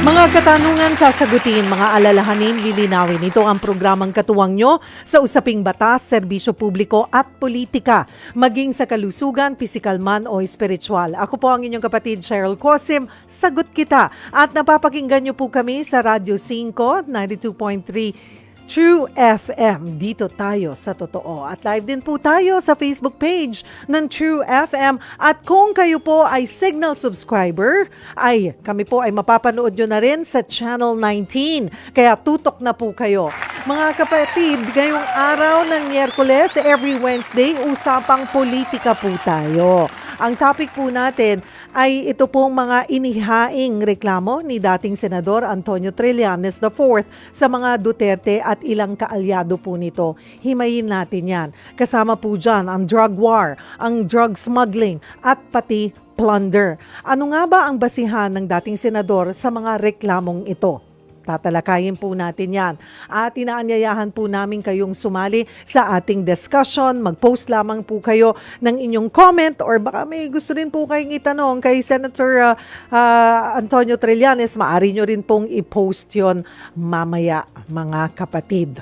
Mga katanungan sasagutin, mga alalahanin lilinawin. Ito ang programang katuwang nyo sa usaping batas, serbisyo publiko at politika, maging sa kalusugan, pisikal man o espiritual. Ako po ang inyong kapatid Cheryl Cosim, sagot kita. At napapakinggan nyo po kami sa Radyo 5, 92.3 True FM, dito tayo sa totoo. At live din po tayo sa Facebook page ng True FM. At kung kayo po ay Signal subscriber, ay kami po ay mapapanood nyo na rin sa Channel 19. Kaya tutok na po kayo. Mga kapatid, ngayong araw ng Miyerkules, every Wednesday, usapang politika po tayo. Ang topic po natin ay ito pong mga inihaing reklamo ni dating Senador Antonio Trillanes IV sa mga Duterte at ilang kaalyado po nito. Himayin natin yan. Kasama po dyan ang drug war, ang drug smuggling at pati plunder. Ano nga ba ang basihan ng dating Senador sa mga reklamong ito? Tatalakayin po natin yan. At inaanyayahan po namin kayong sumali sa ating discussion. Mag-post lamang po kayo ng inyong comment or baka may gusto rin po kayong itanong kay Senator Antonio Trillanes. Maaari nyo rin pong i-post yon mamaya, mga kapatid.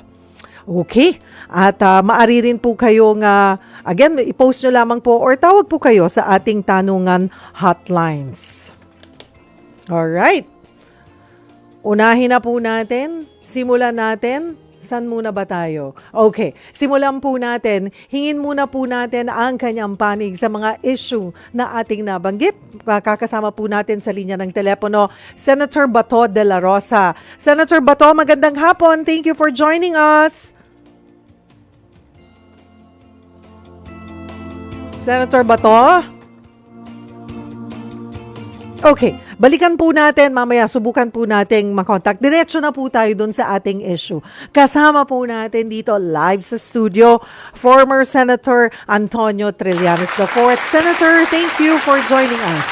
Okay? At maaari rin po kayong, again, i-post nyo lamang po or tawag po kayo sa ating tanungan hotlines. Alright. Unahin na po natin, simulan natin. Saan muna ba tayo? Okay, simulan po natin. Hingin muna po natin ang kanyang panig sa mga issue na ating nabanggit. Kakasama po natin sa linya ng telepono, Senator Bato de la Rosa. Senator Bato, magandang hapon. Thank you for joining us. Senator Bato? Okay, balikan po natin, mamaya subukan po nating makontak. Diretso na po tayo dun sa ating issue. Kasama po natin dito live sa studio, former Senator Antonio Trillanes IV. Senator, thank you for joining us.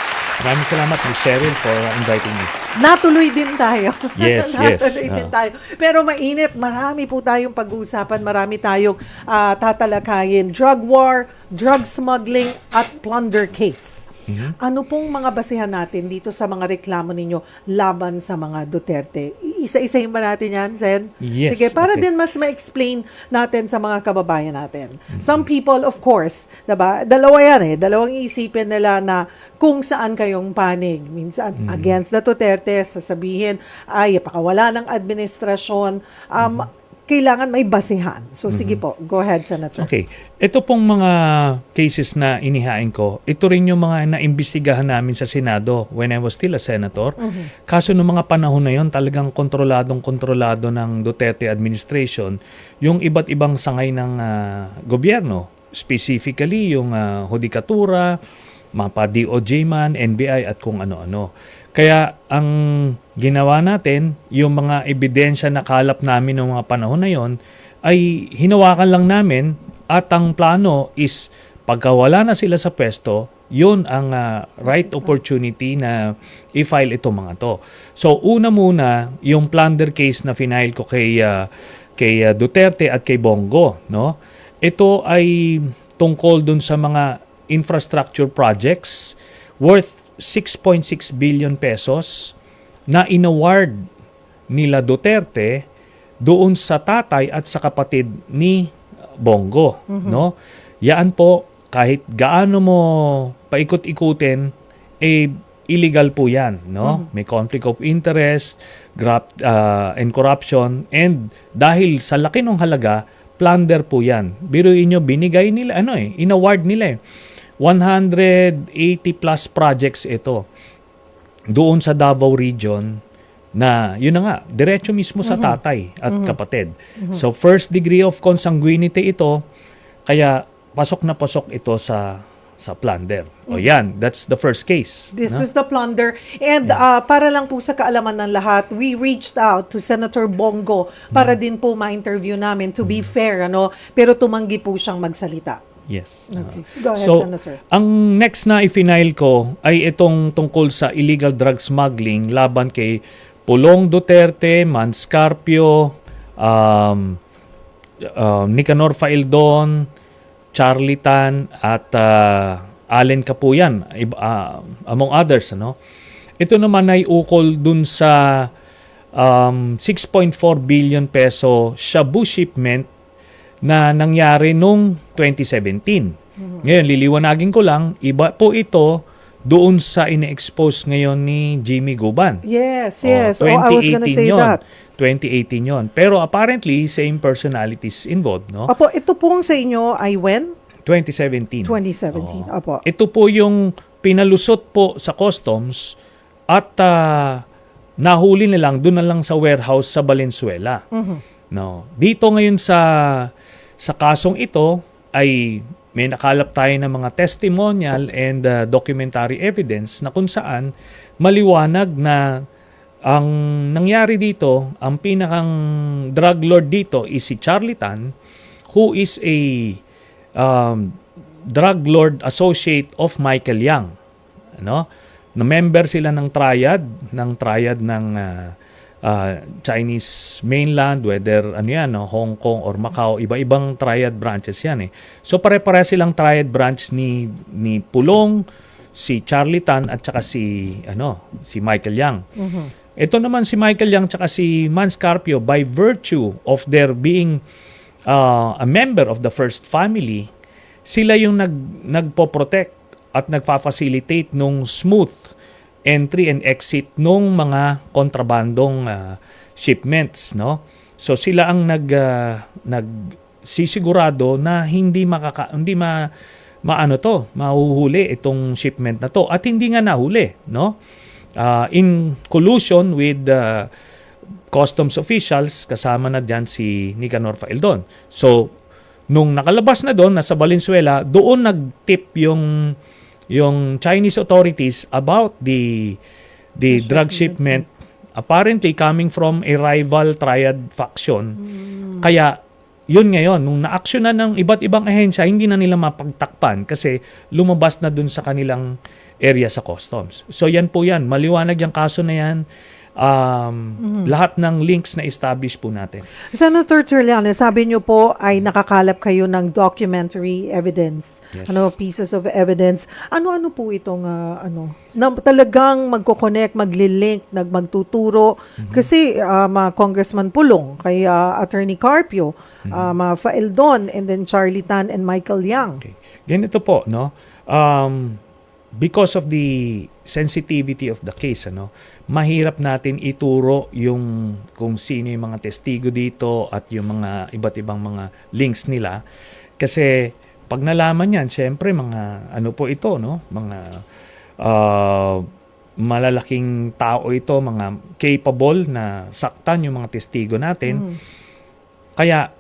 Maraming salamat, Ms. Cheryl, for inviting me. Natuloy din tayo. Yes, Natuloy din tayo. Pero mainit, marami po tayong pag-uusapan, marami tayong tatalakayin. Drug war, drug smuggling, at plunder case. Mm-hmm. Ano pong mga basihan natin dito sa mga reklamo ninyo laban sa mga Duterte? Isa-isahin ba natin yan, Sen? Yes. Sige, para din mas ma-explain natin sa mga kababayan natin. Mm-hmm. Some people, of course, diba? Dalawa yan dalawang isipin nila na kung saan kayong panig. Minsan, against the Duterte, sasabihin, ay, pakawala ng administrasyon. Kailangan may basihan. So, sige po. Go ahead, Senator. Okay. Ito pong mga cases na inihain ko, ito rin yung mga naimbestigahan namin sa Senado when I was still a senator. Kaso noong mga panahon na yon, talagang kontrolado ng Duterte administration yung iba't ibang sangay ng gobyerno. Specifically, yung hudikatura, mapa DOJ man, NBI at kung ano-ano. Kaya ang ginawa natin, yung mga ebidensya na kalap namin noong mga panahon na yon, ay hinawakan lang namin at ang plano is pagkawala na sila sa pwesto, yun ang right opportunity na i-file ito mga to. So una muna, yung plunder case na final ko kay Duterte at kay Bongo. No? Ito ay tungkol dun sa mga infrastructure projects worth 6.6 billion pesos na inaward nila Duterte doon sa tatay at sa kapatid ni Bongo. No? Yaan po, kahit gaano mo paikot-ikutin, illegal po yan. No? May conflict of interest, graft, and corruption, and dahil sa laki ng halaga, plunder po yan. Biruin nyo, binigay nila, inaward nila 180 plus projects ito doon sa Davao region na yun na nga, diretso mismo sa tatay at kapatid. So first degree of consanguinity ito, kaya pasok na pasok ito sa plunder. O yan, that's the first case. This is the plunder. And para lang po sa kaalaman ng lahat, we reached out to Senator Bongo para din po ma-interview namin to be fair, pero tumanggi po siyang magsalita. Yes. Okay. Go ahead, So, Senator. ang next na i-final ko ay itong tungkol sa illegal drug smuggling laban kay Pulong Duterte, Manscarpio, Nicanor Faildon, Charlie Tan, at Allen Capuyan, among others. Ito naman ay ukol dun sa 6.4 billion peso shabu shipment na nangyari nung 2017. Ngayon, liliwanagin ko lang, iba po ito doon sa ine-expose ngayon ni Jimmy Guban. Yes, yes. I was gonna say yun. that. 2018 yon. Pero apparently, same personalities involved, no? Apo, ito pong sa inyo ay when? 2017. 2017. Apo. Ito po yung pinalusot po sa customs at nahuli na lang doon na lang sa warehouse sa Valenzuela. No. Dito ngayon sa kasong ito ay may nakalap tayo ng mga testimonial and documentary evidence na kung saan maliwanag na ang nangyari dito, ang pinakang drug lord dito is si Charlie Tan, who is a drug lord associate of Michael Yang. Ano? Na member sila ng triad ng Chinese mainland, whether ano yan, no, Hong Kong or Macau, iba-ibang triad branches yan eh. So pare-pare silang triad branch ni Pulong, si Charlie Tan at saka si Michael Yang. Ito naman si Michael Yang at si Man Scarpio, by virtue of their being a member of the first family, sila yung nagpo-protect at nagfa-facilitate nung smooth entry and exit nung mga kontrabandong shipments, no? So sila ang nagsisigurado na hindi mahuhuli itong shipment na to, at hindi nga nahuli, no? In collusion with customs officials, kasama na diyan si Nicanor Faeldon. So nung nakalabas na doon, nasa Valenzuela, doon nag-tip yung Chinese authorities about the drug shipment apparently coming from a rival triad faction. Kaya yun ngayon, nung na-actionan ng iba't ibang ahensya, hindi na nila mapagtakpan kasi lumabas na dun sa kanilang area sa customs. So yan po yan, maliwanag yung kaso na yan. Lahat ng links na establish po natin. Senator Trillanes, sabi niyo po ay nakakalap kayo ng documentary evidence, Yes. pieces of evidence. Ano-ano po itong na talagang magko-connect, magli-link, magtuturo kasi Congressman Pulong, kay Attorney Carpio, Faeldon, and then Charlie Tan and Michael Yang. Okay. Ganito po, no? Because of the sensitivity of the case, mahirap natin ituro yung kung sino yung mga testigo dito at yung mga iba't ibang mga links nila. Kasi pag nalaman yan, syempre mga po ito, no? Mga malalaking tao ito, mga capable na saktan yung mga testigo natin. Kaya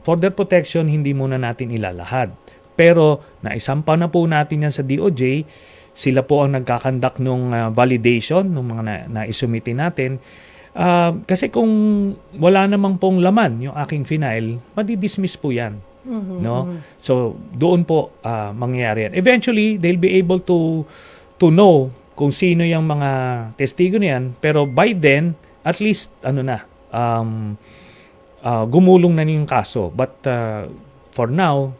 for their protection, hindi muna natin ilalahad. Pero naisampa na po natin yan sa DOJ. Sila po ang nagkakandak ng validation ng mga naisumiti natin. Kasi kung wala namang pong laman yung aking final, madidismiss po yan. No? So doon po mangyayari yan. Eventually, they'll be able to know kung sino yung mga testigo na yan. Pero by then, at least gumulong na yung kaso. But for now,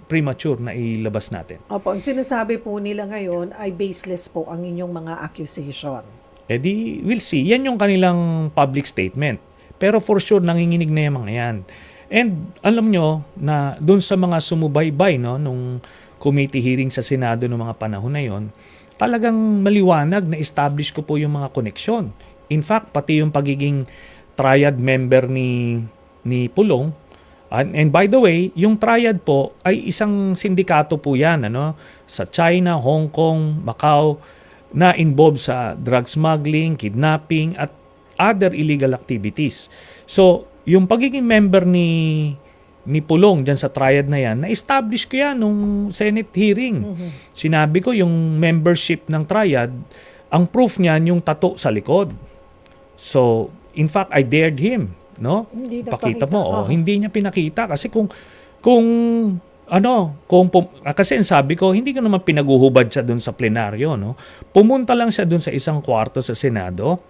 premature na ilabas natin. Opo, ang sinasabi po nila ngayon ay baseless po ang inyong mga accusation. We'll see. Yan yung kanilang public statement. Pero for sure, nanginginig na yung mga yan. And alam nyo na doon sa mga sumubaybay, no, nung committee hearing sa Senado noong mga panahon na yon, talagang maliwanag na establish ko po yung mga koneksyon. In fact, pati yung pagiging triad member ni Pulong. And by the way, yung triad po ay isang sindikato po yan, sa China, Hong Kong, Macau, na involved sa drug smuggling, kidnapping, at other illegal activities. So, yung pagiging member ni Pulong dyan sa triad na yan, na-establish ko yan nung Senate hearing. Sinabi ko yung membership ng triad, ang proof niyan yung tattoo sa likod. So, in fact, I dared him. No? Pakita mo. Hindi niya pinakita kasi kasi sabi ko, hindi ko naman pinaguhubad siya doon sa plenaryo, no? Pumunta lang siya doon sa isang kwarto sa Senado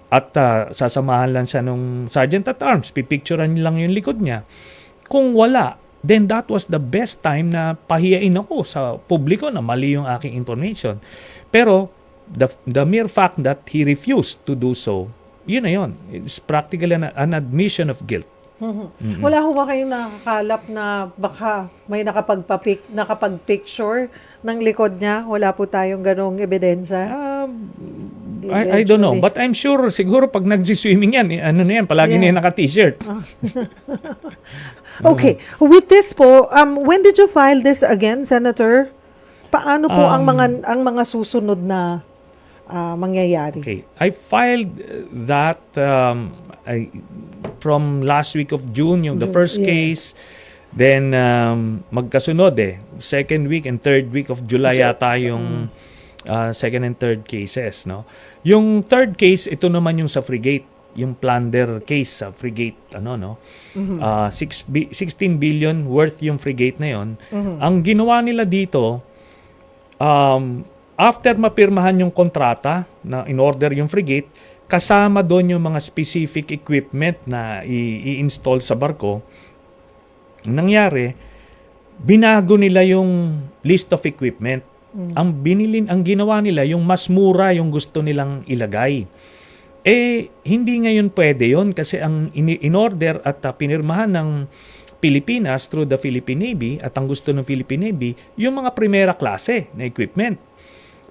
at sasamahan lang siya nung Sergeant at Arms, pipicturean lang yung likod niya. Kung wala, then that was the best time na pahiyain ako sa publiko na mali yung aking information. Pero the mere fact that he refused to do so, yun na yun. It's practically an admission of guilt. Wala ho ba kayong nakakalap na baka may nakapag-picture ng likod niya? Wala po tayong ganong ebidensya? I don't know. But I'm sure, siguro pag nag-swimming yan, ano na yan, palagi na yan naka-t-shirt. Okay. With this po, when did you file this again, Senator? Paano po ang mga susunod na mangyayari? Okay. I filed that from last week of June, yung the first case. Then, magkasunod second week and third week of July yata yung second and third cases. No? Yung third case, ito naman yung sa frigate. Yung plunder case sa frigate. 16 billion worth yung frigate na yon. Ang ginawa nila dito, after mapirmahan yung kontrata na in-order yung frigate, kasama doon yung mga specific equipment na i-install sa barko. Nangyari, binago nila yung list of equipment. Ang ginawa nila, yung mas mura yung gusto nilang ilagay. Hindi ngayon pwede yon kasi ang in-order at pinirmahan ng Pilipinas through the Philippine Navy at ang gusto ng Philippine Navy, yung mga primera klase na equipment.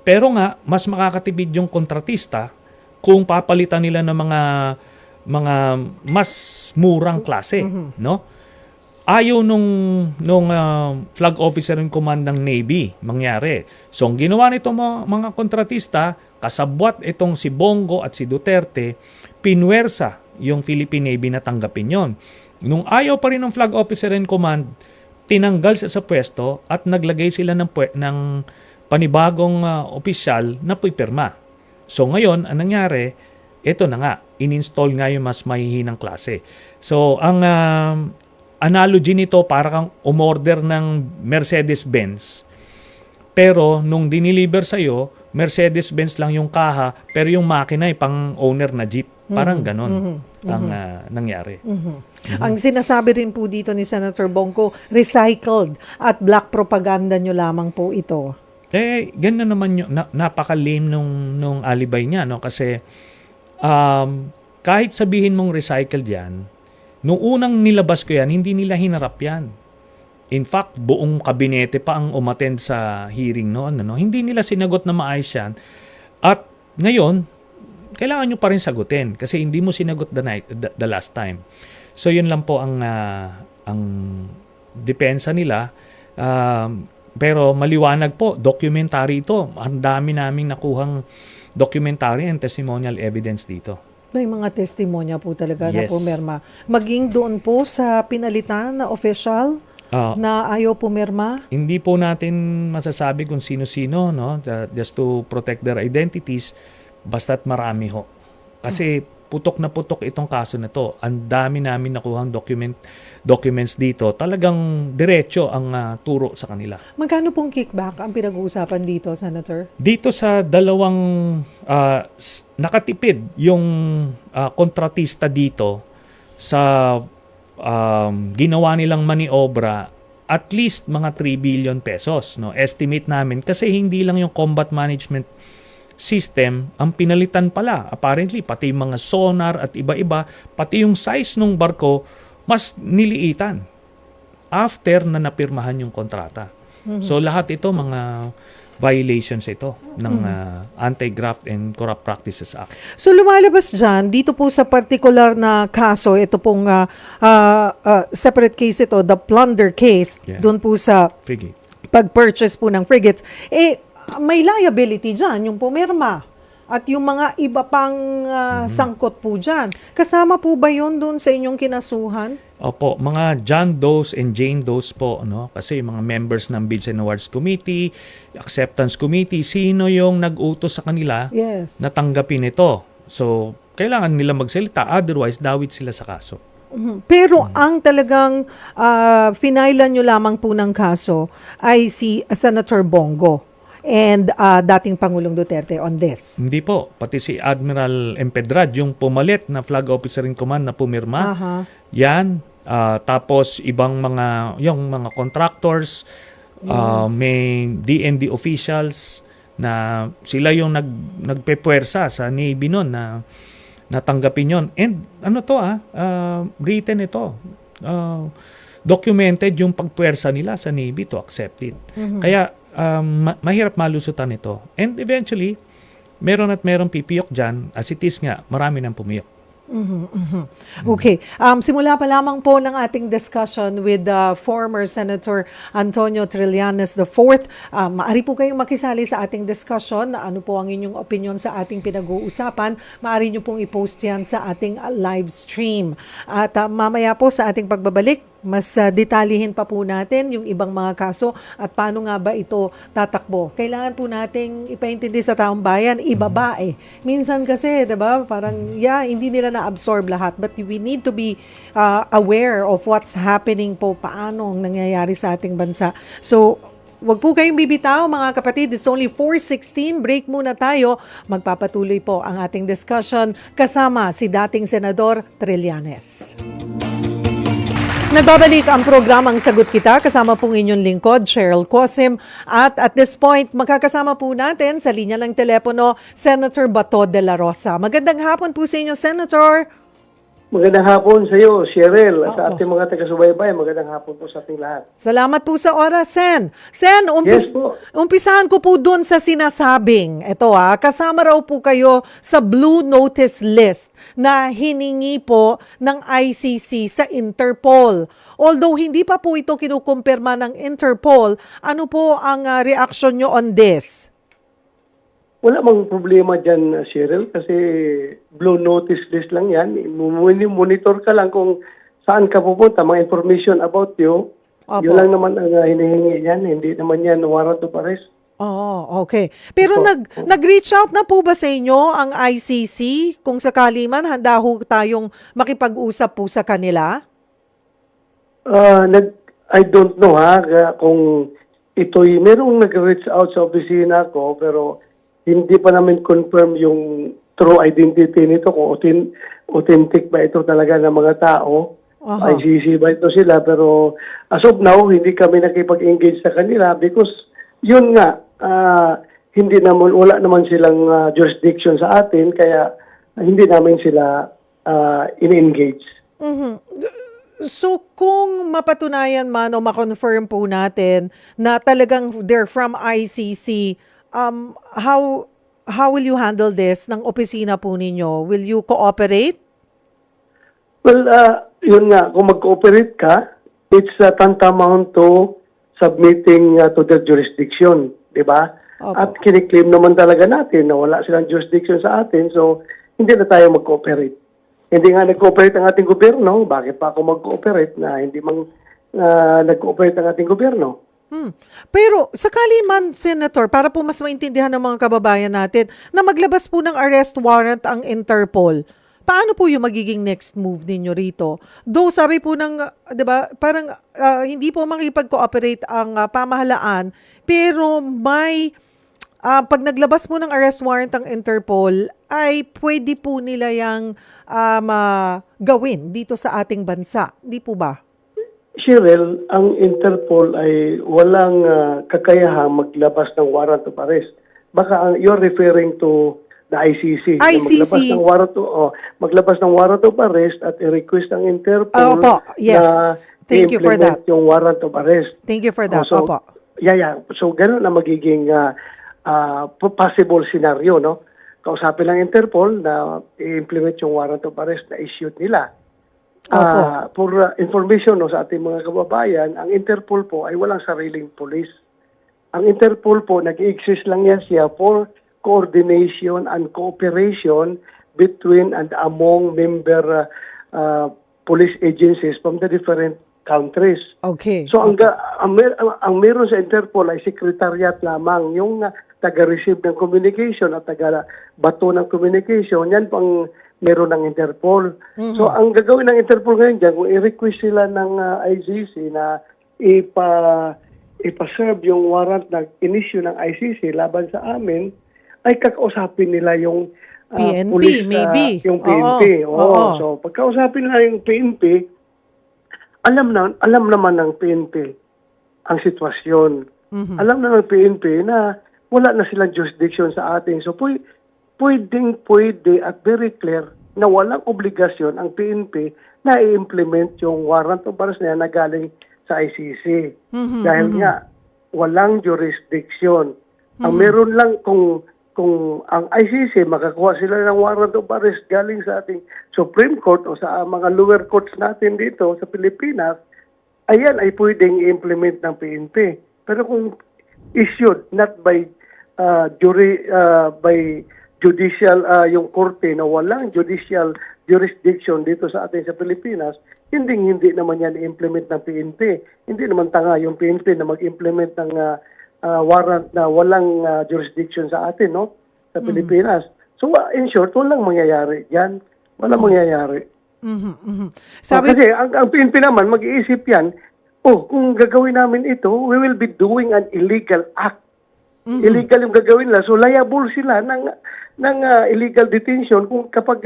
Pero nga, mas makakatipid yung kontratista kung papalitan nila ng mga mas murang klase, no? Ayaw nung flag officer in command ng Navy mangyari. So, ang ginawa nito mga kontratista, kasabwat itong si Bongo at si Duterte, pinwersa yung Philippine Navy na tanggapin yon. Nung ayaw pa rin ng flag officer in command, tinanggal siya sa pwesto at naglagay sila ng panibagong opisyal na pipirma. So ngayon, ang nangyari, ito na nga, in-install nga yung mas mahihinang klase. So ang analogy nito para kang umorder ng Mercedes-Benz, pero nung diniliver sa'yo, Mercedes-Benz lang yung kaha, pero yung makina ay pang owner na jeep. Parang ganon ang nangyari. Ang sinasabi rin po dito ni Senator Bongo, recycled at black propaganda nyo lamang po ito. Ganun naman yung napaka-lame nung alibay niya, no? Kasi kahit sabihin mong recycled yan, nung unang nilabas ko yan, hindi nila hinarap yan. In fact, buong kabinete pa ang umattend sa hearing noon. No? Hindi nila sinagot na maayos yan. At ngayon, kailangan nyo pa rin sagutin kasi hindi mo sinagot the last time. So yun lang po ang depensa nila. Pero maliwanag po, documentary ito. Ang dami naming nakuhang documentary and testimonial evidence dito. May mga testimonya po talaga na pumirma. Maging doon po sa pinalitan na official na ayaw pumirma? Hindi po natin masasabi kung sino-sino, no? Just to protect their identities, basta't marami ho. Kasi putok na putok itong kaso na to. Ang dami namin nakuhang documents dito. Talagang diretso ang turo sa kanila. Magkano pong kickback ang pinag-uusapan dito, Senator? Dito sa dalawang nakatipid yung kontratista dito sa ginawa nilang maniobra, at least mga 3 billion pesos. No? Estimate namin kasi hindi lang yung combat management system ang pinalitan pala. Apparently, pati yung mga sonar at iba-iba, pati yung size ng barko, mas niliitan after na napirmahan yung kontrata. So, lahat ito, mga violations ito ng Anti-Graft and Corrupt Practices Act. So, lumalabas dyan, dito po sa particular na kaso, ito pong separate case ito, the plunder case, doon po sa frigate. Pag-purchase po ng frigates, may liability dyan, yung pumirma. At yung mga iba pang sangkot po dyan. Kasama po ba yun doon sa inyong kinasuhan? Opo, mga John Does and Jane Does po. No? Kasi mga members ng Bids and Awards Committee, Acceptance Committee, sino yung nag-utos sa kanila na tanggapin ito? So, kailangan nila magsalita. Otherwise, dawit sila sa kaso. Pero ang talagang finailan nyo lamang po ng kaso ay si Senator Bongo and dating Pangulong Duterte on this. Hindi po. Pati si Admiral Empedrad, yung pumalit na flag officer in command na pumirma. Yan. Tapos ibang yung mga contractors, may DND officials, na sila yung nagpepuwersa sa Navy noon na natanggapin yon. And ano to written ito. Documented yung pagpuwersa nila sa Navy to accept it. Kaya mahirap malusutan ito. And eventually, meron pipiyok dyan. As it is nga, marami nang pumiyok. Okay. Simula pa lamang po ng ating discussion with former Senator Antonio Trillanes IV. Maari po kayong makisali sa ating discussion. Ano po ang inyong opinion sa ating pinag-uusapan? Maari nyo pong i-post yan sa ating live stream. At mamaya po sa ating pagbabalik, mas detalyihin pa po natin yung ibang mga kaso at paano nga ba ito tatakbo. Kailangan po nating ipaintindi sa taong bayan, ibaba eh. Minsan kasi, diba, parang, hindi nila na-absorb lahat. But we need to be aware of what's happening po, paano ang nangyayari sa ating bansa. So, wag po kayong bibitaw mga kapatid. It's only 4:16. Break muna tayo. Magpapatuloy po ang ating discussion kasama si dating Senador Trillanes. Nagbabalik ang programang Sagot Kita, kasama pong inyong lingkod, Cheryl Cosim. At this point, magkakasama po natin sa linya ng telepono, Senator Bato de la Rosa. Magandang hapon po sa inyo, Senator. Magandang hapon sa iyo, Cheryl, at sa ating mga taga-subaybay. Magandang hapon po sa ating lahat. Salamat po sa oras, Sen. Yes po. Umpisahan ko po doon sa sinasabing, kasama raw po kayo sa Blue Notice List na hiningi po ng ICC sa Interpol. Although hindi pa po ito kinukumpirma ng Interpol, ano po ang reaction nyo on this? Wala mang problema dyan, Cheryl, kasi blue notice list lang yan. Monitor ka lang kung saan ka pupunta, mga information about you. Opo. Yun lang naman ang hinihingi yan. Hindi naman yan warrant of arrest. Okay. Pero nag-reach out na po ba sa inyo ang ICC? Kung sakali man, handa ho tayong makipag-usap po sa kanila? I don't know kung ito'y merong nag-reach out sa opisina ko, pero hindi pa namin confirm yung true identity nito, kung authentic ba ito talaga ng mga tao. ICC ba ito sila? Pero as of now, hindi kami nakipag-engage sa kanila because yun nga, wala naman silang jurisdiction sa atin, kaya hindi namin sila in-engage. So kung mapatunayan man o ma-confirm po natin na talagang they're from ICC, how will you handle this ng opisina po ninyo? Will you cooperate? Well, yun nga, kung mag-cooperate ka, it's tantamount to submitting to their jurisdiction, di ba? At kiniklaim naman talaga natin na wala silang jurisdiction sa atin, so hindi na tayo mag-cooperate. Hindi nga nag-cooperate ang ating gobyerno, bakit pa ako mag-cooperate na hindi nag-cooperate ang ating gobyerno? Pero sakali man, Senator, para po mas maintindihan ng mga kababayan natin na maglabas po ng arrest warrant ang Interpol, paano po yung magiging next move ninyo rito? Though sabi po ng, 'di ba, parang hindi po makipag-cooperate ang pamahalaan, pero may pag naglabas po ng arrest warrant ang Interpol, ay pwede po nila yang gawin dito sa ating bansa. Di po ba? Cheryl, ang Interpol ay walang kakayahang maglabas ng warrant of arrest. Baka you're referring to the ICC. ICC. Maglabas ng warrant of arrest at i-request ng Interpol yes. na Thank you for that. yung warrant of arrest. Thank you for that. Opo. So, ganun na magiging possible scenario, no? Kausapin lang Interpol na i-implement yung warrant of arrest na issued nila. For information sa ating mga kababayan, ang Interpol po ay walang sariling police. Ang Interpol po, nag-exist lang yan siya for coordination and cooperation between and among member police agencies from the different countries. Okay. So ang meron sa Interpol ay secretariat lamang, yung taga-receive ng communication at taga-bato ng communication, yan pang meron ng Interpol. So ang gagawin ng Interpol ngayon dyan, kung i-request sila ng ICC na ipa-serve yung warrant na in-issue ng ICC laban sa amin, ay kakausapin nila yung PNP, police, maybe. yung PNP. So pagkausapin nila yung PNP, alam naman ng PNP ang sitwasyon. Alam na ng PNP na wala na silang jurisdiction sa atin. So pwede at very clear na walang obligasyon ang PNP na i-implement yung warrant of arrest na galing sa ICC. Dahil nga, walang jurisdiction. Ang meron lang kung ang ICC makakuha sila ng warrant of arrest galing sa ating Supreme Court o sa mga lower courts natin dito sa Pilipinas, ayan ay pwedeng i-implement ng PNP. Pero kung issued not by judicial yung korte na walang judicial jurisdiction dito sa atin sa Pilipinas, hindi naman yan i-implement ng PNP. Hindi naman tanga yung PNP na mag-implement ng warrant na walang jurisdiction sa atin, no? Sa Pilipinas. So, in short, walang mangyayari yan. Walang mangyayari. Kasi ang PNP naman, mag-iisip yan, kung gagawin namin ito, we will be doing an illegal act. Illegal yung gagawin nila. So, liable sila ng illegal detention kung kapag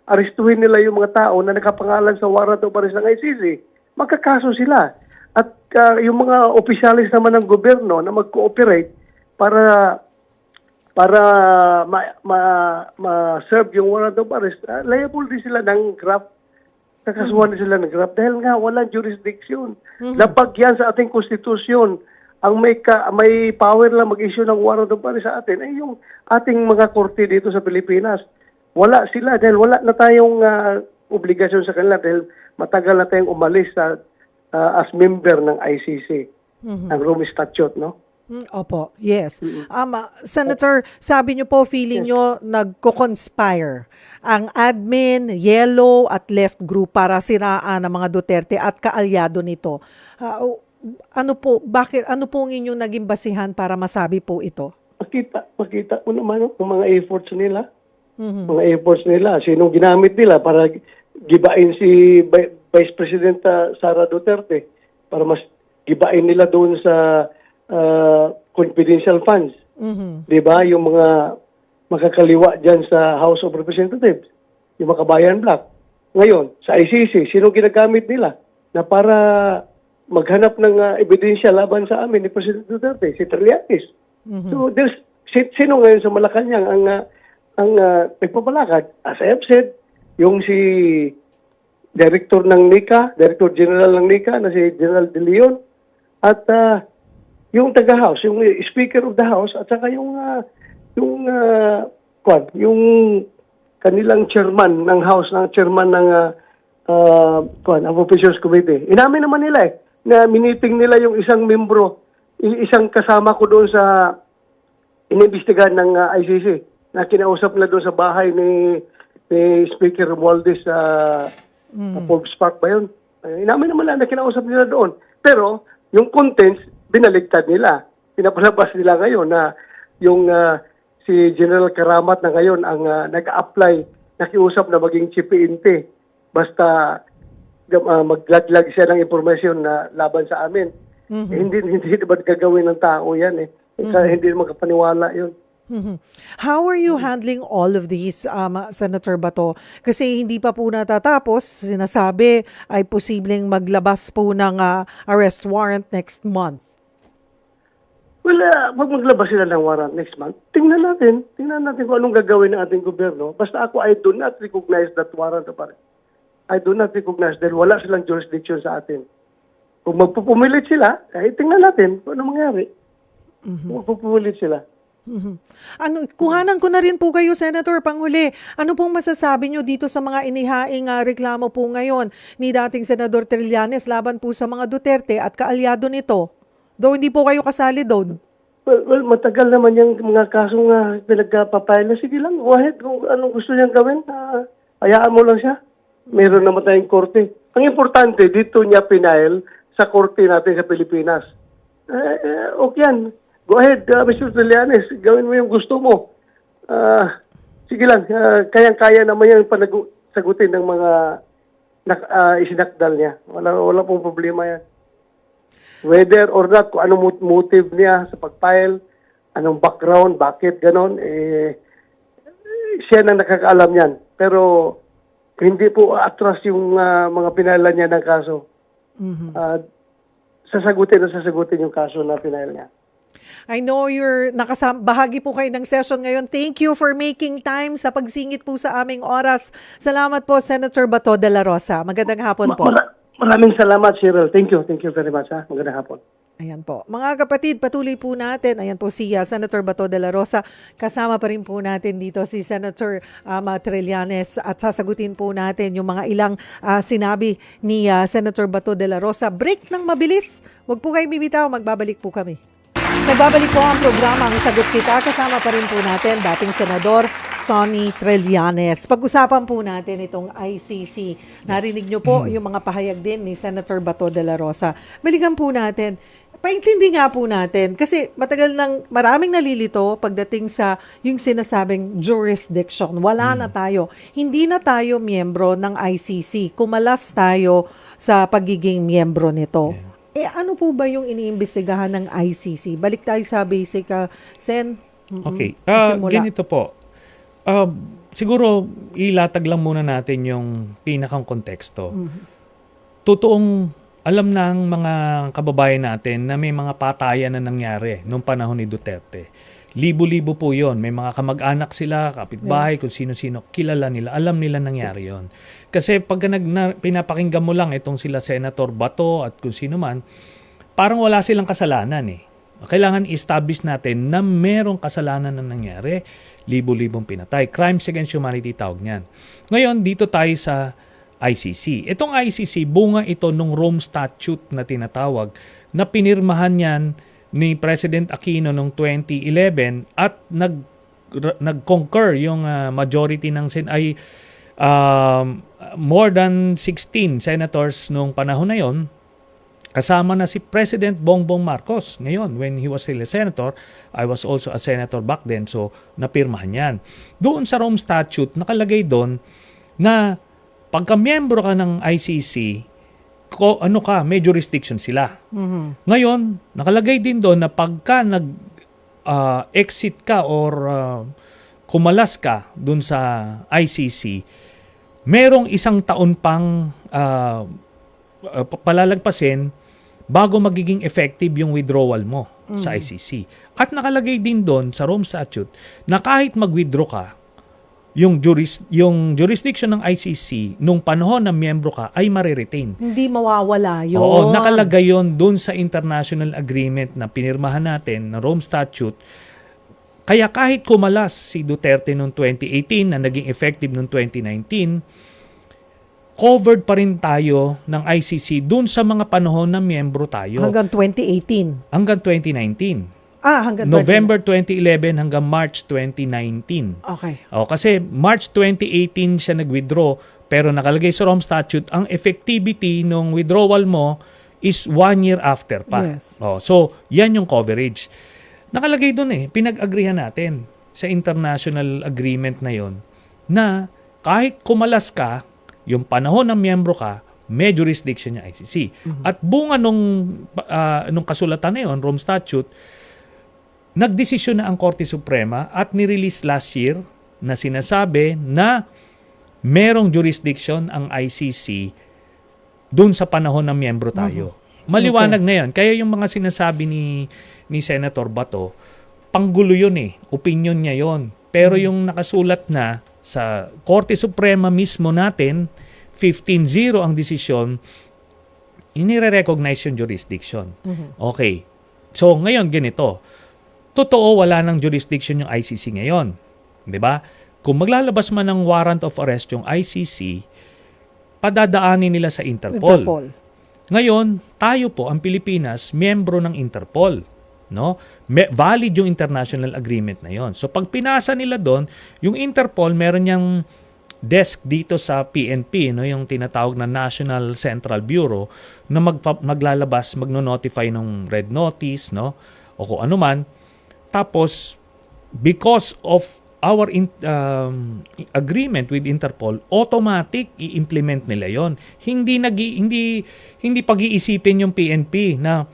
arestuhin nila yung mga tao na nakapangalan sa warrant of arrest ng ICC, magkakaso sila. At yung mga opisyalis naman ng gobyerno na mag-cooperate para ma-serve yung warrant of arrest, liable din sila ng graft. Kakasuhan din sila ng graft dahil nga walang jurisdiction. Lapag yan sa ating konstitusyon. Ang may power lang mag-issue ng warrant of arrest sa atin ay yung ating mga korte dito sa Pilipinas. Wala sila dahil wala na tayong obligasyon sa kanila dahil matagal na tayong umalis as member ng ICC, ng Rome Statute, no? Opo, yes. Senator, sabi niyo po, feeling niyo nagko-conspire ang admin, yellow at left group para siraan ng mga Duterte at kaalyado nito. Ano po ang inyong naging basihan para masabi po ito? Makita ko naman yung mga efforts nila. Mga efforts nila. Sinong ginamit nila para gibain si Vice President Sara Duterte para mas gibain nila doon sa confidential funds. Di ba? Yung mga makakaliwa dyan sa House of Representatives, yung mga kabayan black. Ngayon, sa ICC, sino ginagamit nila na para maghanap ng ebidensya laban sa amin ni President Duterte? Si Trillanes. So, sino ngayon sa Malacanang ang nagpapalakad? As I have said, yung si Director ng NICA, Director General ng NICA na si General De Leon, at yung taga-House, yung Speaker of the House, at saka yung kanilang chairman ng House, ng chairman ng Appropriations Committee. Inamin naman nila na miniting nila yung isang membro, isang kasama ko doon sa inimbestigahan ng ICC, na kinausap na doon sa bahay ni Speaker Romualdez sa Forbes Park ba yun? Inamin naman na kinausap nila doon. Pero, yung contents, binaligtad nila. Pinapalabas nila ngayon na yung si General Karamat na ngayon ang nag-apply, nakiusap na maging chief PNP. Basta maglaglag siya ng impormasyon na laban sa amin. Hindi ba gagawin ng tao yan eh. Hindi makapaniwala yun. How are you handling all of these, Senator Bato? Kasi hindi pa po natatapos, sinasabi ay posibleng maglabas po ng arrest warrant next month. Well, pag maglabas sila ng warrant next month, tingnan natin kung anong gagawin ng ating gobyerno. Basta ako, I do not recognize that warrant of arrest. I do not recognize dahil wala silang jurisdiction sa atin. Kung magpupumilit sila, tingnan natin kung anong mangyari. Kung magpupumilit sila. Kuhanan ko na rin po kayo, Senator, panghuli. Ano pong masasabi nyo dito sa mga inihaing reklamo po ngayon ni dating Senador Trillanes laban po sa mga Duterte at kaalyado nito? Though hindi po kayo kasali doon. Well, matagal naman yung mga kasong pinagpapile. Sige lang, go ahead. Kung anong gusto niyang gawin, hayaan mo lang siya. Meron naman tayong korte. Ang importante, dito niya pinail sa korte natin sa Pilipinas. Okay yan. Go ahead, Mr. Trillanes. Gawin mo yung gusto mo. Sige lang, kayang-kaya naman yan sagutin ng mga isinakdal niya. Wala pong problema yan. Whether or not, kung anong motive niya sa pag-file, anong background, bakit, ganon, siya nang nakakaalam yan. Pero hindi po atras yung mga pinailan niya ng kaso. Sasagutin yung kaso na pinail niya. I know bahagi po kayo ng session ngayon. Thank you for making time sa pagsingit po sa aming oras. Salamat po, Senator Bato de la Rosa. Magandang hapon po. Maraming salamat, Cheryl. Thank you very much. Magandang hapon. Ayan po. Mga kapatid, patuloy po natin. Ayan po si Senator Bato de la Rosa. Kasama pa rin po natin dito si Senator Trillanes at sasagutin po natin yung mga ilang sinabi ni Senator Bato de la Rosa. Break ng mabilis. Huwag po kayo bibitaw. Magbabalik po kami. Nagbabalik po ang programa ang Sagot Kita. Kasama pa rin po natin dating Senador Sonny Trillanes. Pag-usapan po natin itong ICC. Narinig nyo po yung mga pahayag din ni Senator Bato de la Rosa. Balikan po natin. Paintindi nga po natin. Kasi maraming nalilito pagdating sa yung sinasabing jurisdiction. Wala na tayo. Hindi na tayo miyembro ng ICC. Kumalas tayo sa pagiging miyembro nito. Ano po ba yung iniimbestigahan ng ICC? Balik tayo sa basic, Sen. Okay. Ganito po. Siguro, ilatag lang muna natin yung pinakang konteksto. Totoong alam ng mga kababayan natin na may mga patayan na nangyari noong panahon ni Duterte. Libo-libo po yon. May mga kamag-anak sila, kapitbahay, kung sino-sino. Kilala nila. Alam nila nangyari yon. Kasi pag pinapakinggan mo lang itong sila Senator Bato at kung sino man, parang wala silang kasalanan eh. Kailangan i-establish natin na merong kasalanan na nangyari. Libo-libong pinatay. Crimes against humanity tawag niyan. Ngayon, dito tayo sa ICC. Itong ICC, bunga ito nung Rome Statute na tinatawag na pinirmahan yan ni President Aquino noong 2011 at nag-concur yung majority ng more than 16 senators noong panahon na yon. Kasama na si President Bongbong Marcos ngayon when he was still a senator. I was also a senator back then, so napirmahan yan. Doon sa Rome Statute, nakalagay doon na pagka-miyembro ka ng ICC, may jurisdiction sila. Ngayon, nakalagay din doon na pagka nag-exit ka or kumalas ka doon sa ICC, merong 1 taon pang palalagpasin bago magiging effective yung withdrawal mo sa ICC. At nakalagay din doon sa Rome Statute na kahit mag-withdraw ka, yung jurisdiction ng ICC nung panahon na miyembro ka ay mariretain. Hindi mawawala yun. Oo, nakalagay yun dun sa international agreement na pinirmahan natin na Rome Statute. Kaya kahit kumalas si Duterte noong 2018 na naging effective noong 2019, covered pa rin tayo ng ICC dun sa mga panahon na miyembro tayo. Hanggang 2018. Hanggang 2019. Hanggang November 2011 hanggang March 2019. Okay. Kasi March 2018 siya nag-withdraw pero nakalagay sa Rome Statute ang effectivity ng withdrawal mo is 1 year after pa. Yes. So, yan yung coverage. Nakalagay doon pinag-agreehan natin sa international agreement na yon na kahit kumalas ka, yung panahon ng miyembro ka, may jurisdiction niya ICC. At bunga nung kasulatan na yon, Rome Statute, nagdesisyon na ang Korte Suprema at nirelease last year na sinasabi na merong jurisdiction ang ICC dun sa panahon ng miyembro tayo. Maliwanag na yan. Kaya yung mga sinasabi ni Senator Bato, panggulo yun opinion niya yon. Pero yung nakasulat na sa Korte Suprema mismo natin, 15-0 ang desisyon, inire-recognize yung jurisdiction. Okay. So ngayon ganito, totoo, wala ng jurisdiction yung ICC ngayon. 'Di ba? Kung maglalabas man ng warrant of arrest yung ICC, padadaanin nila sa Interpol. Ngayon, tayo po, ang Pilipinas, miyembro ng Interpol. No? Valid yung international agreement na yon. So pag pinasa nila doon, yung Interpol, meron niyang desk dito sa PNP, no, yung tinatawag na National Central Bureau, na maglalabas, magno-notify ng red notice, no? O kung ano man. Tapos, because of our agreement with Interpol, automatic i-implement nila yon. Hindi pag-iisipin yung PNP na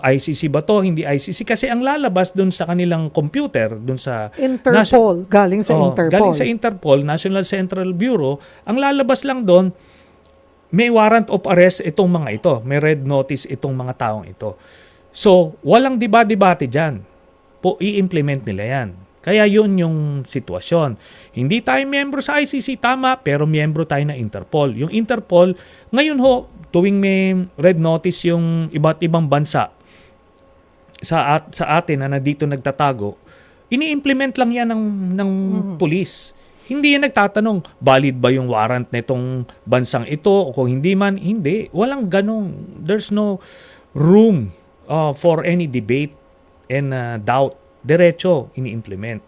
ICC ba to, hindi ICC. Kasi ang lalabas dun sa kanilang computer, dun sa Interpol, galing sa Interpol. Galing sa Interpol, National Central Bureau, ang lalabas lang dun, may warrant of arrest itong mga ito. May red notice itong mga taong ito. So, walang debate dyan. I-implement nila yan. Kaya yun yung sitwasyon. Hindi tayo miyembro sa ICC, tama, pero miyembro tayo na Interpol. Yung Interpol, ngayon tuwing may red notice yung iba't ibang bansa sa atin na nandito nagtatago, ini-implement lang yan ng police. Hindi yan nagtatanong, valid ba yung warrant nitong bansang ito o kung hindi man, hindi. Walang ganong. There's no room for any debate and doubt. Diretso, ini-implement.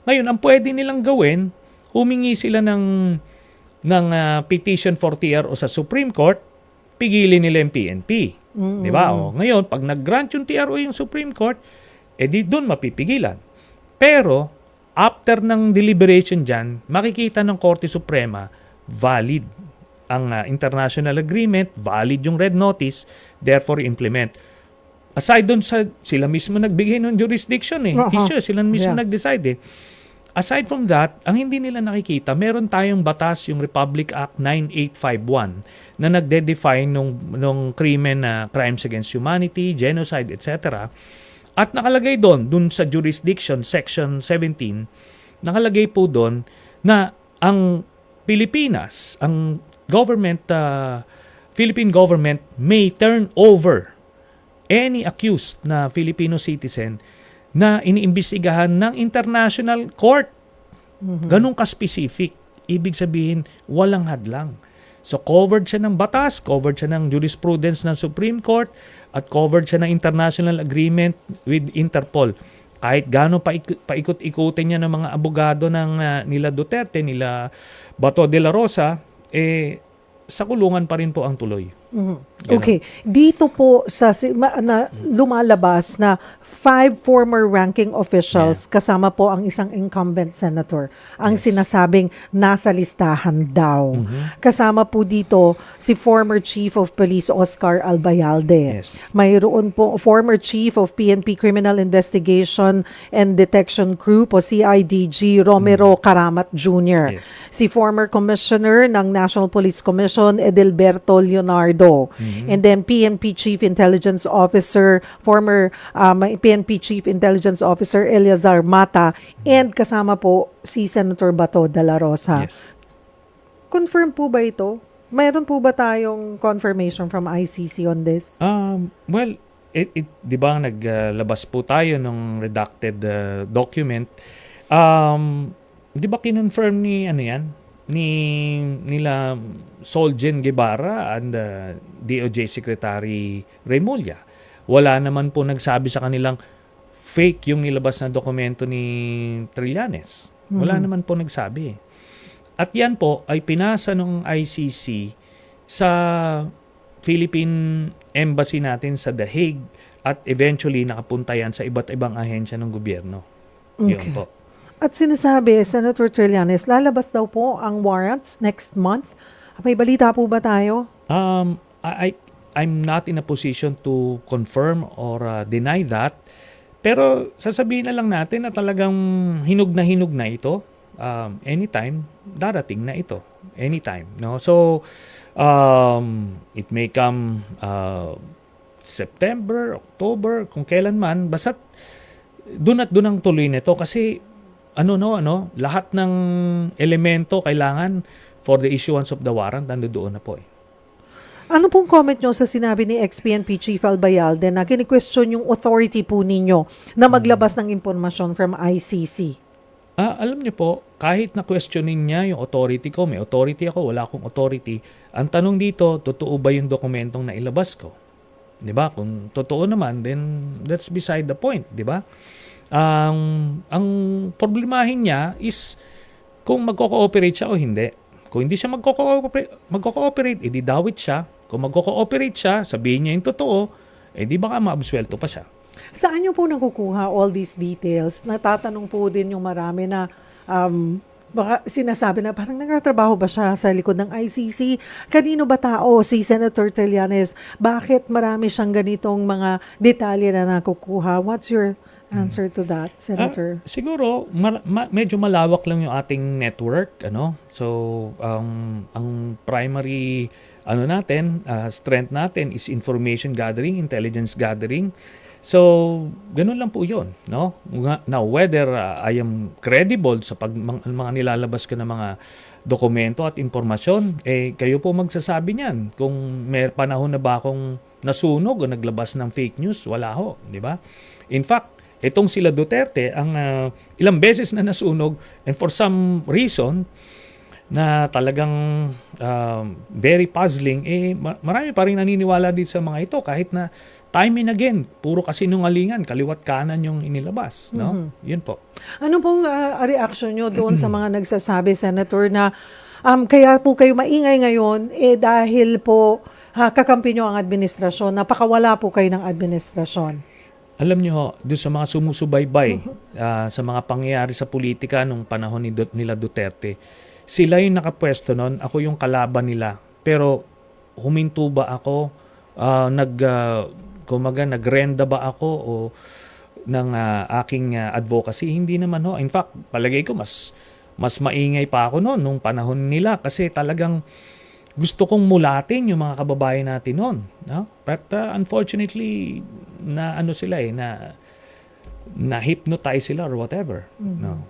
Ngayon, ang pwede nilang gawin, humingi sila ng petition for TRO sa Supreme Court, pigilin nila yung PNP. Di ba? Ngayon, pag nag-grant yung TRO yung Supreme Court, edi doon mapipigilan. Pero, after ng deliberation dyan, makikita ng Korte Suprema, valid ang international agreement, valid yung red notice, therefore implement. Aside doon sila mismo nagbigay ng jurisdiction sila mismo nag-decide Aside from that, ang hindi nila nakikita, meron tayong batas, yung Republic Act 9851, na nagde-define nung krimen na crimes against humanity, genocide, etc. At nakalagay doon sa jurisdiction, section 17, nakalagay po doon na ang Pilipinas, ang Philippine government may turn over any accused na Filipino citizen na iniimbestigahan ng international court. Ganun ka-specific. Ibig sabihin, walang hadlang. So, covered siya ng batas, covered siya ng jurisprudence ng Supreme Court, at covered siya ng international agreement with Interpol. Kahit gano'n paikot-ikutin niya ng mga abogado ng nila Duterte, nila Bato de la Rosa, sa kulungan pa rin po ang tuloy. Okay. Dito po lumalabas na 5 former ranking officials kasama po ang isang incumbent senator ang sinasabing nasa listahan daw. Kasama po dito si former Chief of Police Oscar Albayalde. Mayroon po former Chief of PNP Criminal Investigation and Detection Group o CIDG Romero Karamat Jr. Si former Commissioner ng National Police Commission Edelberto Leonardo. And then PNP Chief Intelligence Officer, former PNP Chief Intelligence Officer Eleazar Mata, and kasama po si Senator Bato de la Rosa. Confirm po ba ito? Mayroon po ba tayong confirmation from ICC on this? Well, di ba naglabas po tayo ng redacted document? Di ba kinonfirm nila Soljen Guevara and DOJ Secretary Remulla. Wala naman po nagsabi sa kanilang fake yung nilabas na dokumento ni Trillanes. Wala naman po nagsabi. At yan po ay pinasa ng ICC sa Philippine Embassy natin sa The Hague at eventually nakapunta yan sa iba't ibang ahensya ng gobyerno. Yun po. At sinasabi, Senator Trillanes, lalabas daw po ang warrants next month. May balita po ba tayo? I'm not in a position to confirm or deny that. Pero sasabihin na lang natin na talagang hinug na ito. Anytime, darating na ito. Anytime. No? So, it may come September, October, kung kailan man. Basta't doon ang tuloy nito kasi lahat ng elemento kailangan for the issuance of the warrant, nandoon na po Ano pong comment nyo sa sinabi ni ex-PNP Chief Albayalde na kini-question yung authority po ninyo na maglabas ng impormasyon from ICC? Alam niyo po, kahit na questionin niya yung authority ko, may authority ako, wala akong authority, ang tanong dito, totoo ba yung dokumentong nailabas ko? Di ba? Kung totoo naman, then that's beside the point, di ba? Ang problemahin niya is kung magko-cooperate siya o hindi. Kung hindi siya magko-cooperate, edi dawit siya. Kung magko-cooperate siya, sabihin niya yung totoo, edi baka maabsuelto pa siya. Saan niyo po nakukuha all these details? Natatanong po din yung marami na baka sinasabi na parang nagtatrabaho ba siya sa likod ng ICC? Kanino ba tao si Senator Trillanes? Bakit marami siyang ganitong mga detalye na nakukuha? What's your answer to that, Senator? Siguro, medyo malawak lang yung ating network. So, ang primary strength natin is information gathering, intelligence gathering. So, ganun lang po 'yon, no? Now, whether I am credible sa mga nilalabas ko na mga dokumento at impormasyon, kayo po magsasabi niyan. Kung may panahon na ba akong nasunog o naglabas ng fake news, wala ho, di ba? In fact, itong sila Duterte, ang ilang beses na nasunog, and for some reason, na talagang very puzzling, marami pa rin naniniwala din sa mga ito kahit na time and again, puro kasinungalingan, kaliwat kanan yung inilabas, no? Yun po. Ano pong reaction nyo doon sa mga nagsasabi, Senator, na kaya po kayo maingay ngayon dahil po kakampi nyo ang administrasyon, napakawala po kayo ng administrasyon? Alam niyo ho, doon sa mga sumusubaybay sa mga pangyayari sa politika nung panahon nila Duterte, sila yung nakapwesto noon, ako yung kalaban nila. Pero huminto ba ako? Nagrenda ba ako o ng aking advocacy? Hindi naman ho. In fact, palagay ko mas maingay pa ako noon nung panahon nila kasi talagang gusto kong mulatin yung mga kababayan natin noon, no? But unfortunately, na hypnotize sila or whatever. No.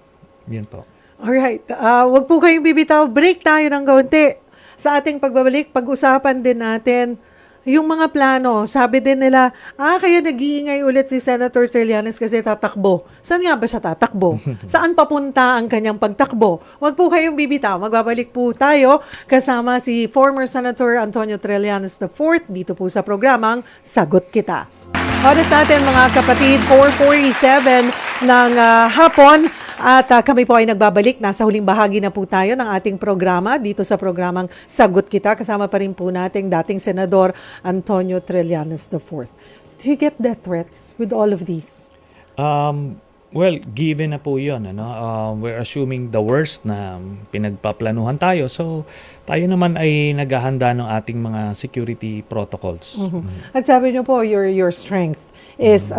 Yan po. Alright. Wag po kayong bibitaw. Break tayo ng kaunti. Sa ating pagbabalik, pag-usapan din natin yung mga plano. Sabi din nila, kaya nag-iingay ulit si Senator Trillanes kasi tatakbo. Saan nga ba siya tatakbo? Saan papunta ang kanyang pagtakbo? Wag po kayong bibitaw. Magbabalik po tayo kasama si former Senator Antonio Trillanes IV dito po sa programang Sagot Kita. Oras natin mga kapatid, 4:47 ng hapon. At kami po ay nagbabalik. Nasa huling bahagi na po tayo ng ating programa dito sa programang Sagot Kita. Kasama pa rin po nating dating Senador Antonio Trillanes IV. Do you get death threats with all of these? Well, given na po yun. We're assuming the worst na pinagpaplanuhan tayo. So, tayo naman ay naghahanda ng ating mga security protocols. At sabi niyo po, your strength is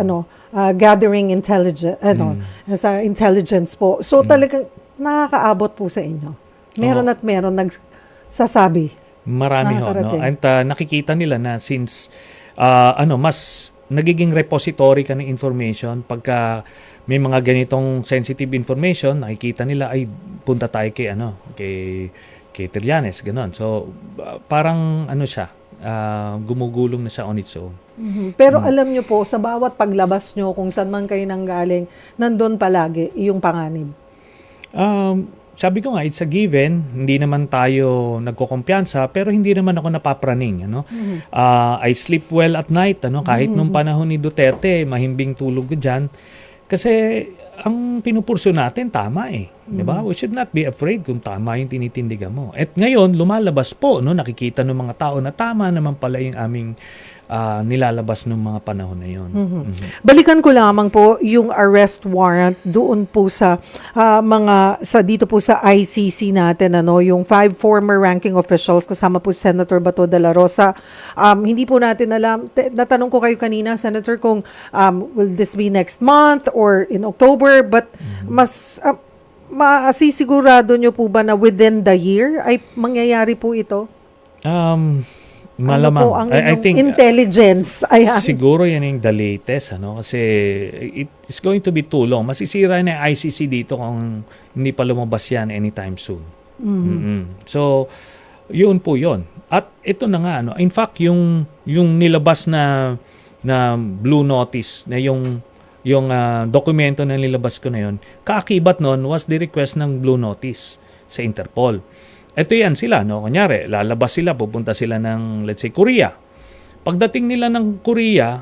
gathering sa intelligence po. So talagang nakakaabot po sa inyo. Meron at meron nagsasabi. Marami ho, no? And nakikita nila na since mas nagiging repository ka ng information pagka may mga ganitong sensitive information, nakikita nila ay punta tayo kay Trillanes, gano'n. So parang siya, gumugulong na siya on its own. Pero alam nyo po, sa bawat paglabas nyo, kung saan man kayo nanggaling, nandun palagi yung panganib. Sabi ko nga, it's a given. Hindi naman tayo nagkukumpiyansa, pero hindi naman ako napapraning. I sleep well at night. Kahit nung panahon ni Duterte, mahimbing tulog ko dyan. Kasi ang pinupurso natin, tama Diba? We should not be afraid kung tama yung tinitindigan mo. At ngayon, lumalabas po, nakikita ng mga tao na tama naman pala yung aming nilalabas ng mga panahon na yun. Balikan ko lamang po yung arrest warrant doon po sa dito po sa ICC natin, yung 5 former ranking officials kasama po Senator Bato de la Rosa. Hindi po natin alam, natanong ko kayo kanina, Senator, kung will this be next month or in October, but mas masisigurado nyo po ba na within the year ay mangyayari po ito? Malamang. Ano po ang I think intelligence? Ayan. Siguro yan yung the latest, kasi it's going to be too long. Masisira na yung ICC dito kung hindi pa lumabas yan anytime soon. So, yun po yun. At ito na nga, in fact, yung nilabas na blue notice, na yung dokumento na nilabas ko na yun, kaakibat nun was the request ng blue notice sa Interpol. Ito yan sila, kunyari, lalabas sila, pupunta sila ng, let's say, Korea. Pagdating nila ng Korea,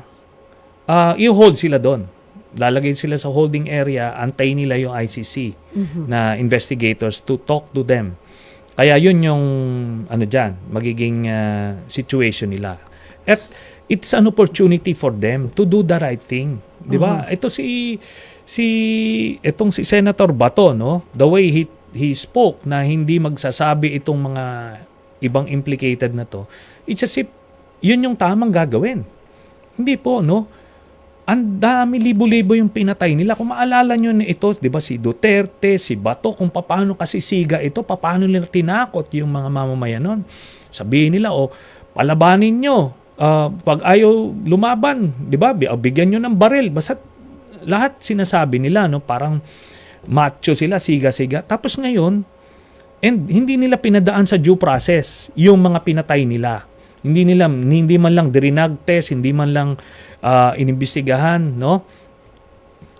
i-hold sila doon. Lalagay sila sa holding area, antay nila yung ICC na investigators to talk to them. Kaya yun yung, magiging situation nila. At it's an opportunity for them to do the right thing. Di ba? Ito si Senator Bato, the way he spoke na hindi magsasabi itong mga ibang implicated na to, it's as if yun yung tamang gagawin. Hindi po, ang dami libo-libo yung pinatay nila. Kung maalala nyo na ito, di ba, si Duterte, si Bato, kung paano kasi siga ito, paano nila tinakot yung mga mamamayan nun. Sabihin nila, palabanin nyo. Pag ayaw lumaban, 'di ba? Bigyan nyo ng baril. Basta lahat sinasabi nila, no? Parang macho sila, siga-siga. Tapos ngayon, and hindi nila pinadaan sa due process yung mga pinatay nila. Hindi man lang dirinag test, hindi man lang inimbestigahan, no?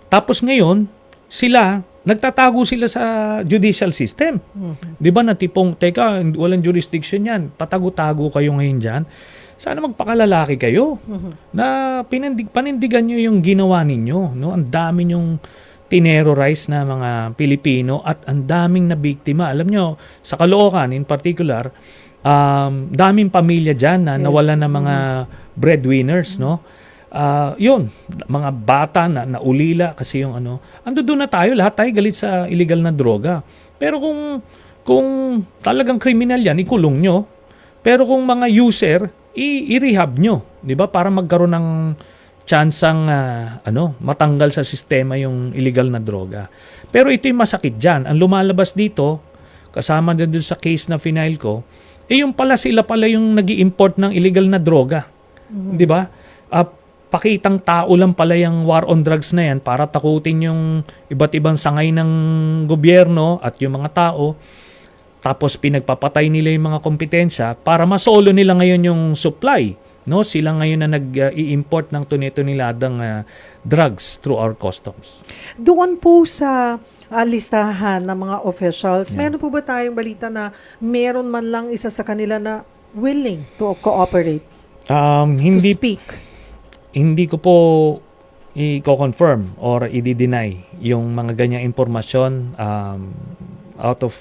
Tapos ngayon, nagtatago sila sa judicial system. 'Di ba, na tipong, teka, walang jurisdiction 'yan. Patago-tago kayo ngayon diyan. Sana magpakalalaki kayo. Na panindigan niyo yung ginawa ninyo, no? Ang dami nyong tinerrorize na mga Pilipino at ang daming na biktima. Alam nyo, sa Caloocan in particular, daming pamilya dyan na nawalan ng mga breadwinners, no? Yun, mga bata na naulila kasi yung ando doon na tayo, lahat tayo galit sa illegal na droga. Pero kung talagang kriminal yan, ikulong nyo. Pero kung mga user, i-rehab nyo, 'di ba? Para magkaroon ng tsansang matanggal sa sistema yung illegal na droga. Pero ito yung masakit diyan. Ang lumalabas dito, kasama din dun sa case na final ko, sila pala yung nag-i-import ng illegal na droga. 'Di ba? Pakitang tao lang pala yung war on drugs na yan para takutin yung iba't ibang sangay ng gobyerno at yung mga tao. Tapos pinagpapatay nila yung mga kompetensya para masolo nila ngayon yung supply, no? Sila ngayon na nag-i-import ng tunay-tuniladang drugs through our customs. Doon po sa listahan ng mga officials, meron po ba tayong balita na meron man lang isa sa kanila na willing to cooperate, to speak? Hindi ko po i-confirm or i-deny yung mga ganyang impormasyon out of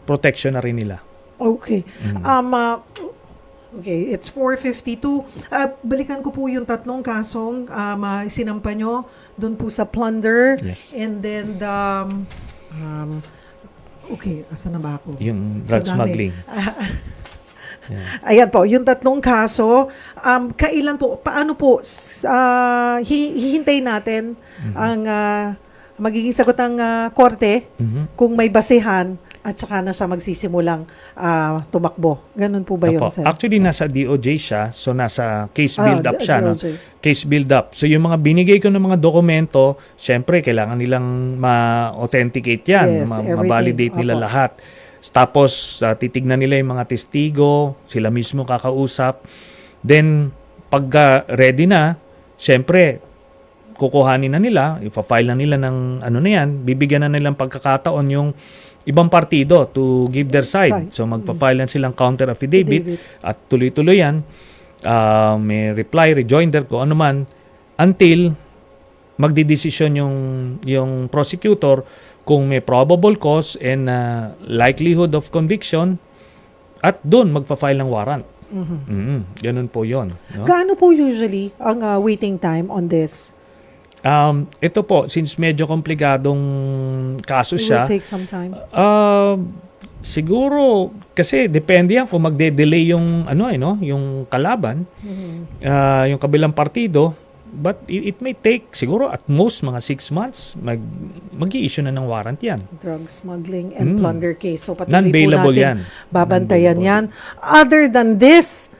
protection na rin nila. Okay. Okay, it's 4:52. Balikan ko po yung tatlong kasong sinampa nyo doon po sa plunder. Yes. And then okay, asan na ba ako? Yung drug smuggling. Ayan po, yung tatlong kaso, kailan po, paano po, hihintay natin ang magiging sagot ng korte kung may basehan at saka na siya magsisimulang tumakbo. Ganun po ba yun, sir? Actually, nasa DOJ siya, so nasa case build-up siya. No? DOJ. Case build-up. So yung mga binigay ko ng mga dokumento, syempre, kailangan nilang ma-authenticate yan, Yes, ma-validate nila Opo. lahat. Tapos, titignan nila yung mga testigo, sila mismo kakausap. Then, pag ready na, syempre, kukuhanin na nila, ipa-file na nila ng bibigyan na nilang pagkakataon yung ibang partido to give their side. So, magpa-file na silang counter affidavit at tuloy-tuloy yan. May reply, rejoinder, kung ano man, until magdidesisyon yung prosecutor kung may probable cause and likelihood of conviction at doon magpa-file ng warrant. Ganun po yun. No? Gaano po usually ang waiting time on this? Ito po, since medyo komplikadong kaso It siya, will take some time. siguro, kasi depende yan kung magde-delay yung, yung kalaban, yung kabilang partido. But it may take siguro at most mga 6 months mag-i-issue na ng warrant yan. Drug smuggling and plunder case. So patuloy po Non-bailable natin yan. babantayan yan. Other than this,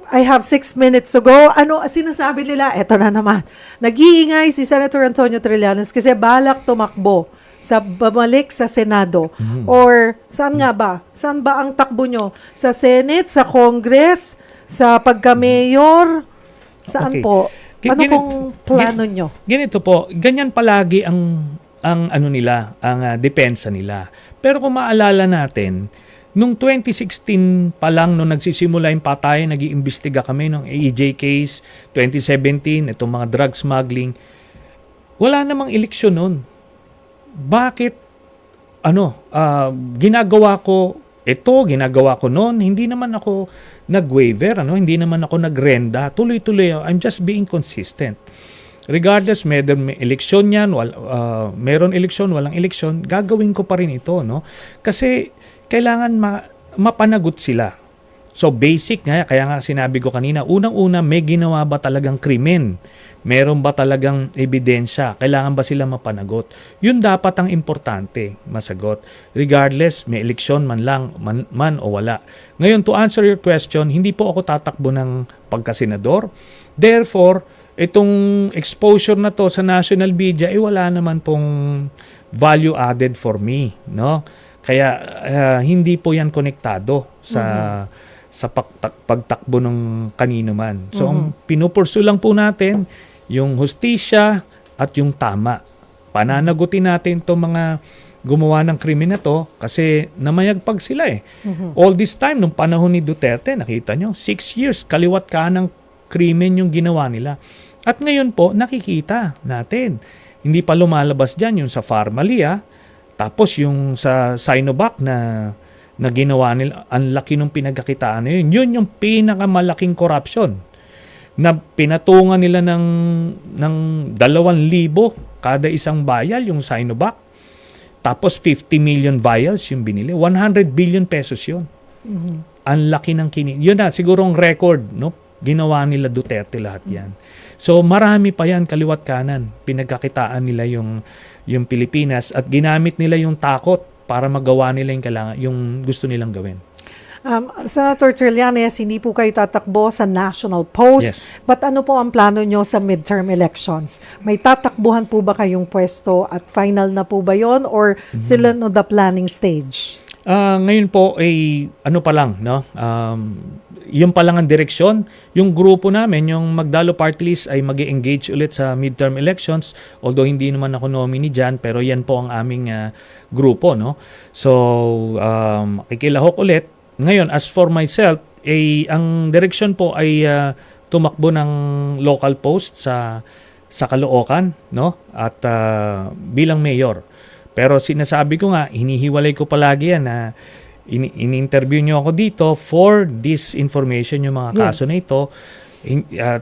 I have 6 minutes to go. Ano sinasabi nila? Eto na naman. Nag-iingay si Senator Antonio Trillanes kasi balak tumakbo sa bumalik sa Senado. Or saan nga ba? Saan ba ang takbo nyo? Sa Senate, sa Congress, sa pagka-mayor? Saan Okay. po? Ano pong plano nyo? Ganito po, ganyan palagi ang nila, ang depensa nila. Pero kung maalala natin, nung 2016 pa lang nung nagsisimula yung patayan, nag-iimbestiga kami ng AEJ case, 2017, itong mga drug smuggling, wala namang eleksyon nun. Bakit ginagawa ko noon, hindi naman ako nag-waiver, hindi naman ako nagrenda, tuloy-tuloy, I'm just being consistent. Regardless, may eleksyon yan, meron eleksyon, walang eleksyon, gagawin ko pa rin ito, no? Kasi kailangan mapanagot sila. So basic nga, kaya nga sinabi ko kanina, unang-una, may ginawa ba talagang krimen? Meron ba talagang ebidensya? Kailangan ba sila mapanagot? Yun dapat ang importante, masagot. Regardless, may eleksyon man lang, man o wala. Ngayon, to answer your question, hindi po ako tatakbo ng pagkasenador. Therefore, itong exposure na to sa national media, wala naman pong value added for me, no? Kaya hindi po yan konektado sa pagtakbo ng kanino man. So, ang pinupursu lang po natin, yung hustisya at yung tama. Pananagutin natin itong mga gumawa ng krimen na to kasi namayagpag sila eh. All this time, nung panahon ni Duterte, nakita nyo, 6 years, kaliwat ka ng krimen yung ginawa nila. At ngayon po, nakikita natin. Hindi pa lumalabas dyan yung sa Pharmalia, tapos yung sa Sinovac na ginawa nila, ang laki ng pinagkakitaan na yun. Yun yung pinakamalaking corruption na pinatungan nila ng 2,000 kada isang vial yung Sinovac. Tapos 50 million vials yung binili. 100 billion pesos yun. Ang laki ng yun na, siguro ang record, no? Ginawa nila Duterte lahat yan. So marami pa yan kaliwat kanan. Pinagkakitaan nila yung Pilipinas at ginamit nila yung takot para magawa nila yung gusto nilang gawin. Senator Trillanes, hindi po kayo tatakbo sa national post. Yes. But ano po ang plano nyo sa midterm elections? May tatakbuhan po ba kayong pwesto at final na po ba yon or sila no the planning stage? Ngayon po ay ano pa lang, no? Yung pa lang ang direksyon. Yung grupo namin, yung Magdalo Party List ay mag-engage ulit sa midterm elections. Although hindi naman ako nominee dyan, pero yan po ang aming grupo, no? So, kikilahok ulit. Ngayon, as for myself, ang direksyon po ay tumakbo ng local post sa Caloocan, no? At bilang mayor. Pero sinasabi ko nga, hinihiwalay ko palagi yan na in-interview nyo ako dito for this information, yung mga kaso na ito.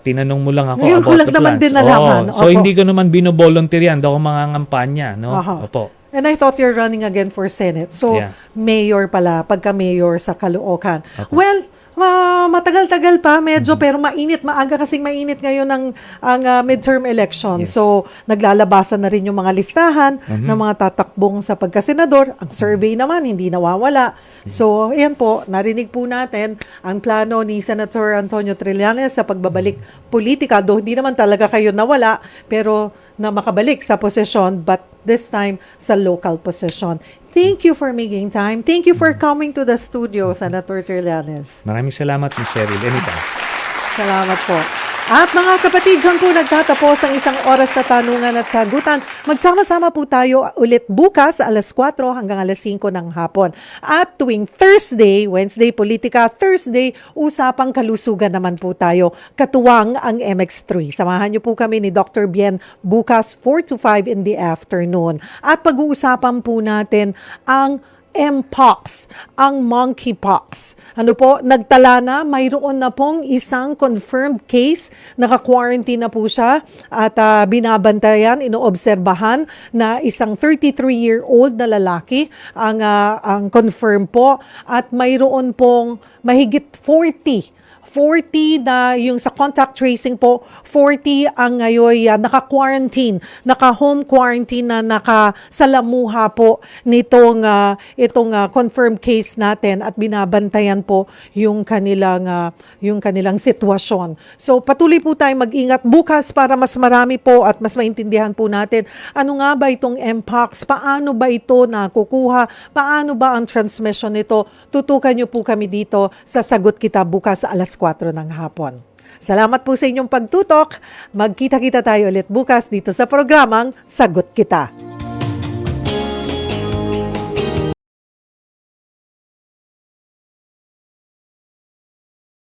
Tinanong mo lang ako ngayon about lang the naman plans. din nalaman. So hindi ko naman binovolunteer yan. Daw ako mga ngampanya, no? Opo. And I thought you're running again for Senate. So, Yeah. mayor pala, pagka-mayor sa Caloocan. Okay. Well, matagal-tagal pa medyo, pero mainit. Maaga kasing mainit ngayon ang midterm election. Yes. So, naglalabasan na rin yung mga listahan ng mga tatakbong sa pagkasenador. Ang survey naman, hindi nawawala. So, ayan po, narinig po natin ang plano ni Senator Antonio Trillanes sa pagbabalik politika. Though hindi naman talaga kayo nawala, pero na makabalik sa posisyon, but this time sa local position. Thank you for making time. Thank you for coming to the studio, Senator Trillanes. Maraming salamat, Ms. Cheryl. Anytime. Salamat po. At mga kapatid, dyan po nagtatapos ang isang oras na tanungan at sagutan. Magsama-sama po tayo ulit bukas alas 4 hanggang alas 5 ng hapon. At tuwing Thursday, Wednesday Politika, Thursday, usapang kalusugan naman po tayo. Katuwang ang MX3. Samahan niyo po kami ni Dr. Bien bukas 4 to 5 in the afternoon. At pag-uusapan po natin ang Mpox, ang monkeypox. Ano po, nagtala na, mayroon na pong isang confirmed case, naka-quarantine na po siya at binabantayan, inoobserbahan na isang 33-year-old na lalaki ang confirm po at mayroon pong mahigit 40 na yung sa contact tracing po, 40 ang ngayon naka-quarantine, naka-home quarantine na nakasalamuha po nitong itong confirmed case natin at binabantayan po yung kanilang sitwasyon. So patuloy po tayong mag-ingat bukas para mas marami po at mas maintindihan po natin ano nga ba itong Mpox, paano ba ito nakukuha, paano ba ang transmission nito. Tutukan niyo po kami dito sa Sagot Kita bukas sa alas 4 ng hapon. Salamat po sa inyong pagtutok. Magkita-kita tayo ulit bukas dito sa programang Sagot Kita.